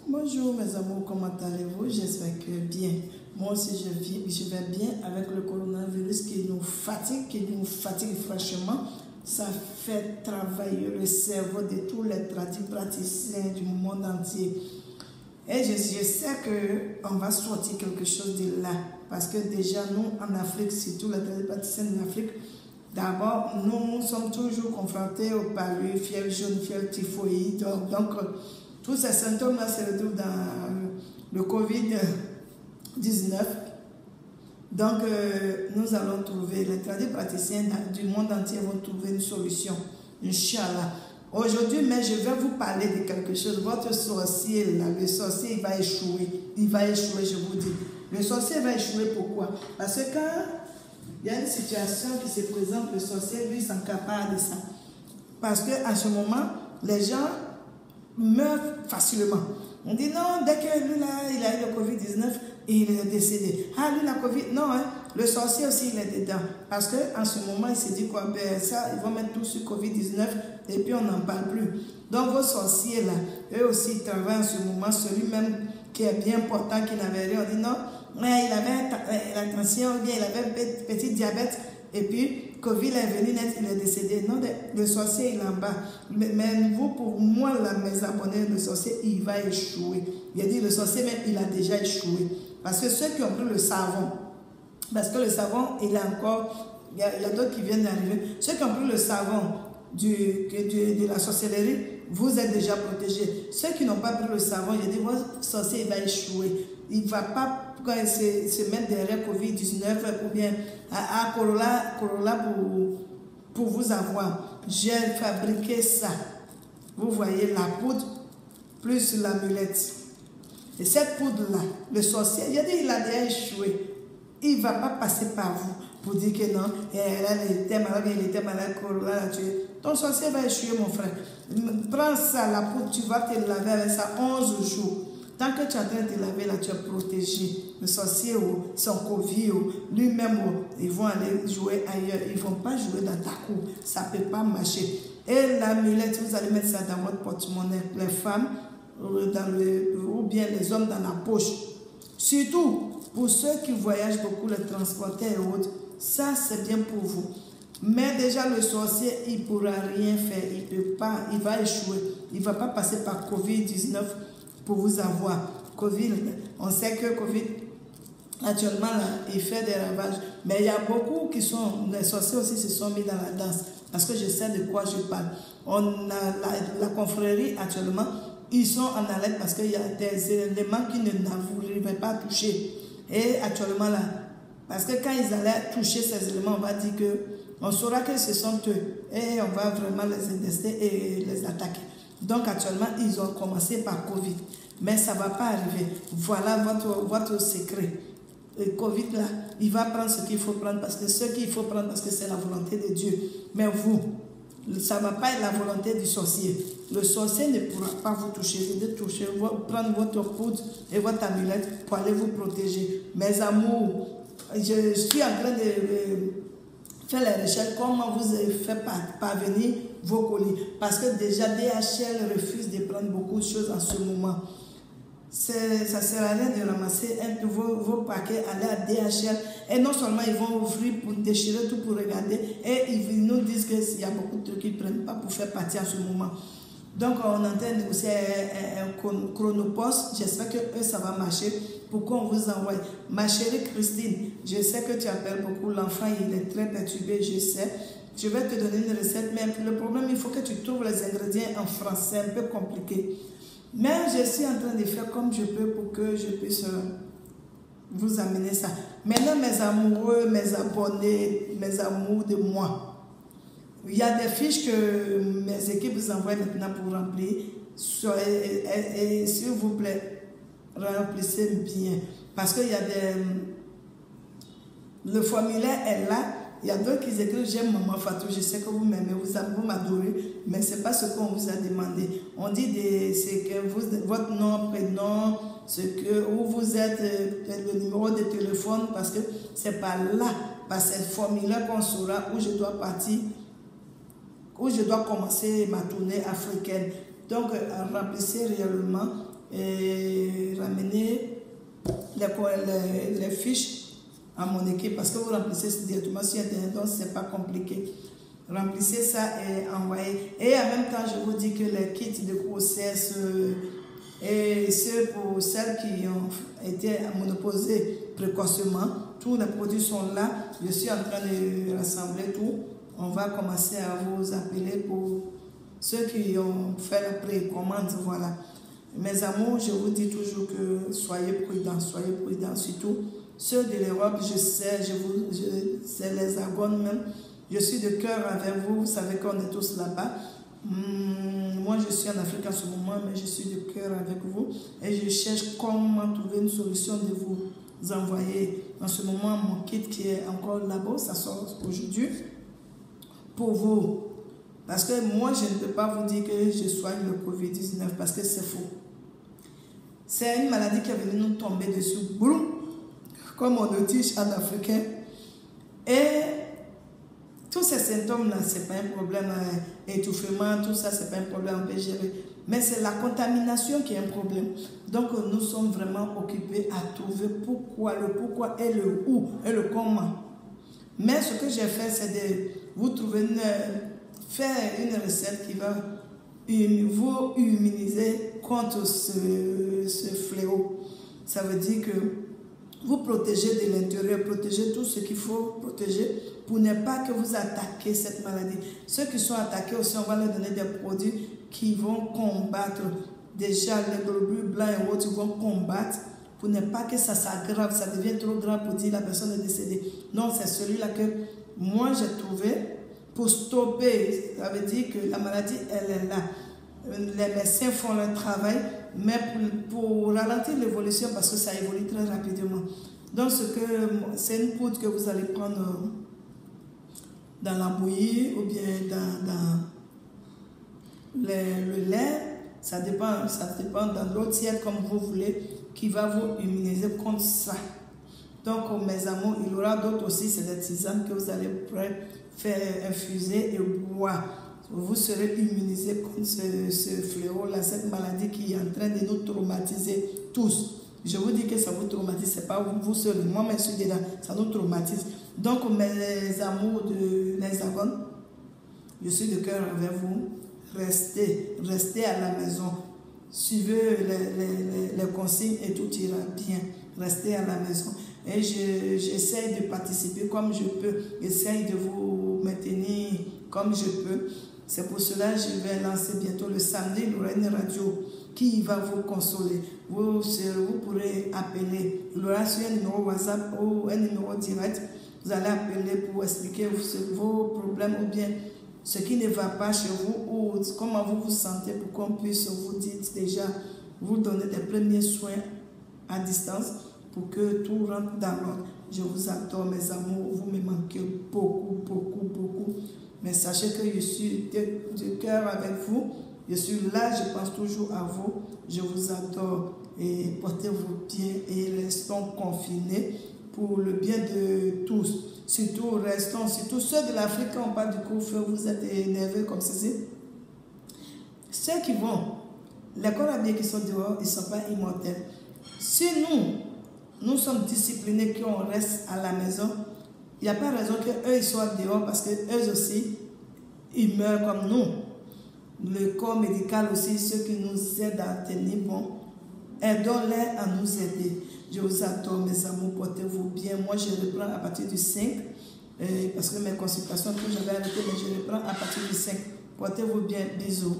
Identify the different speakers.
Speaker 1: Bonjour mes amours, comment allez-vous? J'espère que bien. Moi aussi je vais bien avec le coronavirus qui nous fatigue franchement. Ça fait travailler le cerveau de tous les praticiens du monde entier. Et je sais qu'on va sortir quelque chose de là. Parce que déjà nous en Afrique, surtout les praticiens d'Afrique, d'abord nous sommes toujours confrontés au palu, fièvre jaune, fièvre typhoïde. Donc tous ces symptômes-là se retrouvent dans le Covid-19. Donc, nous allons trouver, les praticiens du monde entier vont trouver une solution, Inch'Allah. Aujourd'hui, mais je vais vous parler de quelque chose. Votre sorcier, là, le sorcier, il va échouer. Il va échouer, je vous dis. Le sorcier va échouer, pourquoi? Parce que quand il y a une situation qui se présente, le sorcier, lui, s'encapare de ça. Parce qu'à ce moment, les gens meurt facilement. On dit non, dès que lui là, il a eu le Covid-19, il est décédé. Ah, lui la Covid, non, hein, le sorcier aussi il est dedans. Parce qu'en ce moment, il s'est dit quoi, ben ça, ils vont mettre tout sur Covid-19 et puis on n'en parle plus. Donc vos sorciers là, eux aussi ils travaillent en ce moment, celui-même qui est bien important, qui n'avait rien, on dit non, mais il avait la tension, ou bien il avait un petit diabète, et puis Covid est venu net, il est décédé. Non, le sorcier il est en bas. Mais vous, pour moi, là, mes abonnés, le sorcier, il va échouer. Il a dit le sorcier, même, il a déjà échoué. Parce que ceux qui ont pris le savon, parce que le savon, il est encore, il y a d'autres qui viennent d'arriver. Ceux qui ont pris le savon de la sorcellerie, vous êtes déjà protégés. Ceux qui n'ont pas pris le savon, il a dit votre sorcier, il va échouer. Il ne va pas se mettre derrière Covid-19 ou bien à Corolla pour vous avoir. J'ai fabriqué ça. Vous voyez la poudre plus l'amulette. Et cette poudre-là, le sorcier, il a dit il a déjà échoué. Il ne va pas passer par vous pour dire que non, il était malade, Corolla l'a tué. Ton sorcier va échouer, mon frère. Prends ça, la poudre, tu vas te laver avec ça 11 jours. Tant que tu es en train de te laver, là, tu es protégé. Le sorcier ou son Covid, lui-même, ils vont aller jouer ailleurs. Ils ne vont pas jouer dans ta cour. Ça ne peut pas marcher. Et l'amulette, vous allez mettre ça dans votre porte-monnaie. Les femmes, ou bien les hommes dans la poche. Surtout, pour ceux qui voyagent beaucoup, les transporteurs et autres, ça, c'est bien pour vous. Mais déjà, le sorcier, il ne pourra rien faire. Il ne peut pas, il va échouer. Il ne va pas passer par Covid-19 pour vous avoir. Covid, on sait que Covid, actuellement, là, il fait des ravages. Mais il y a beaucoup qui sont, les sorciers aussi se sont mis dans la danse. Parce que je sais de quoi je parle. On a la confrérie actuellement, ils sont en alerte parce qu'il y a des éléments qui ne n'arriveraient pas à toucher. Et actuellement, là, parce que quand ils allaient toucher ces éléments, on va dire que on saura que ce sont eux. Et on va vraiment les indester et les attaquer. Donc actuellement, ils ont commencé par Covid. Mais ça ne va pas arriver. Voilà votre secret. Le Covid, là, il va prendre ce qu'il faut prendre parce que c'est la volonté de Dieu. Mais vous, ça ne va pas être la volonté du sorcier. Le sorcier ne pourra pas vous toucher. Vous devez prendre votre poudre et votre amulette pour aller vous protéger. Mes amours, je suis en train de faire les recherches, comment vous faites parvenir vos colis. Parce que déjà, DHL refuse de prendre beaucoup de choses en ce moment. Ça ne sert à rien de ramasser vos paquets, aller à DHL. Et non seulement ils vont ouvrir pour déchirer tout pour regarder, et ils nous disent qu'il y a beaucoup de trucs qu'ils ne prennent pas pour faire partie en ce moment. Donc on entend négocier un chronopost. J'espère que eux, ça va marcher pour qu'on vous envoie. Ma chérie Christine, je sais que tu appelles beaucoup. L'enfant, il est très perturbé, je sais. Je vais te donner une recette, mais le problème, il faut que tu trouves les ingrédients en français, un peu compliqué. Mais je suis en train de faire comme je peux pour que je puisse vous amener ça. Maintenant, mes amoureux, mes abonnés, mes amours de moi, il y a des fiches que mes équipes vous envoient maintenant pour remplir. Et s'il vous plaît, remplissez bien. Parce qu'il y a des... Le formulaire est là. Il y a d'autres qui écrivent j'aime Maman Fatou, je sais que vous m'aimez, vous m'adorez, mais ce n'est pas ce qu'on vous a demandé. On dit c'est que votre nom, prénom, où vous êtes, le numéro de téléphone, parce que c'est par là, par ce formulaire qu'on saura où je dois partir, où je dois commencer ma tournée africaine. Donc, remplissez réellement et ramener les fiches à mon équipe parce que vous remplissez directement sur Internet, donc ce n'est pas compliqué. Remplissez ça et envoyez. Et en même temps, je vous dis que les kits de grossesse et ceux pour celles qui ont été monoposées précocement, tous les produits sont là. Je suis en train de rassembler tout. On va commencer à vous appeler pour ceux qui ont fait la précommande. Voilà. Mes amours, je vous dis toujours que soyez prudents, surtout ceux de l'Europe, je sais, c'est les agones même. Je suis de cœur avec vous, vous savez qu'on est tous là-bas. Moi, je suis en Afrique en ce moment, mais je suis de cœur avec vous. Et je cherche comment trouver une solution de vous envoyer en ce moment mon kit qui est encore là-bas, ça sort aujourd'hui, pour vous. Parce que moi, je ne peux pas vous dire que je soigne le Covid-19 parce que c'est faux. C'est une maladie qui est venue nous tomber dessus, boum, comme on le dit en africain. Et tous ces symptômes-là, ce n'est pas un problème, étouffement, tout ça, ce n'est pas un problème, on peut gérer. Mais c'est la contamination qui est un problème. Donc, nous sommes vraiment occupés à trouver le pourquoi et le où et le comment. Mais ce que j'ai fait, c'est de vous trouver faire une recette qui va vous immuniser contre ce fléau. Ça veut dire que vous protégez de l'intérieur, protégez tout ce qu'il faut protéger pour ne pas que vous attaquiez cette maladie. Ceux qui sont attaqués aussi, on va leur donner des produits qui vont combattre. Déjà, les globules blancs et autres vont combattre pour ne pas que ça s'aggrave, ça devient trop grave pour dire la personne est décédée. Non, c'est celui-là que moi j'ai trouvé pour stopper. Ça veut dire que la maladie, elle est là. Les médecins font leur travail, mais pour ralentir l'évolution, parce que ça évolue très rapidement. Donc, c'est une poudre que vous allez prendre dans la bouillie ou bien dans le lait. Ça dépend dans l'eau tiède comme vous voulez, qui va vous immuniser contre ça. Donc, mes amours, il y aura d'autres aussi, c'est des tisanes que vous allez faire infuser et boire. Vous serez immunisé contre ce fléau-là, cette maladie qui est en train de nous traumatiser tous. Je vous dis que ça vous traumatise, ce n'est pas vous seul. Moi, je suis dedans, ça nous traumatise. Donc, mes amours de l'Hexagone, je suis de cœur avec vous. Restez à la maison. Suivez les consignes et tout ira bien. Restez à la maison. Et j'essaie de participer comme je peux. J'essaie de vous maintenir comme je peux. C'est pour cela que je vais lancer bientôt le samedi, il y aura une radio qui va vous consoler. Vous pourrez appeler. Il y aura sur un numéro WhatsApp ou un numéro direct. Vous allez appeler pour expliquer vos problèmes ou bien ce qui ne va pas chez vous ou comment vous vous sentez pour qu'on puisse vous dire déjà, vous donner des premiers soins à distance pour que tout rentre dans l'ordre. Je vous adore, mes amours. Vous me manquez beaucoup, beaucoup, beaucoup. Mais sachez que je suis de cœur avec vous. Je suis là, je pense toujours à vous. Je vous adore et portez-vous bien et restons confinés pour le bien de tous. Surtout ceux de l'Afrique, quand on parle du couvre-feu, vous êtes énervés comme ceci. Ceux qui vont, les Corabiens qui sont dehors, ils ne sont pas immortels. Si nous sommes disciplinés, qu'on reste à la maison, il n'y a pas raison qu'eux ils soient dehors parce qu'eux aussi, ils meurent comme nous. Le corps médical aussi, ceux qui nous aident à tenir bon, aidons-les à nous aider. Je vous adore, mes amours, portez-vous bien. Moi, je reprends à partir du 5, parce que mes consultations que j'avais arrêtées, mais je reprends à partir du 5. Portez-vous bien, bisous.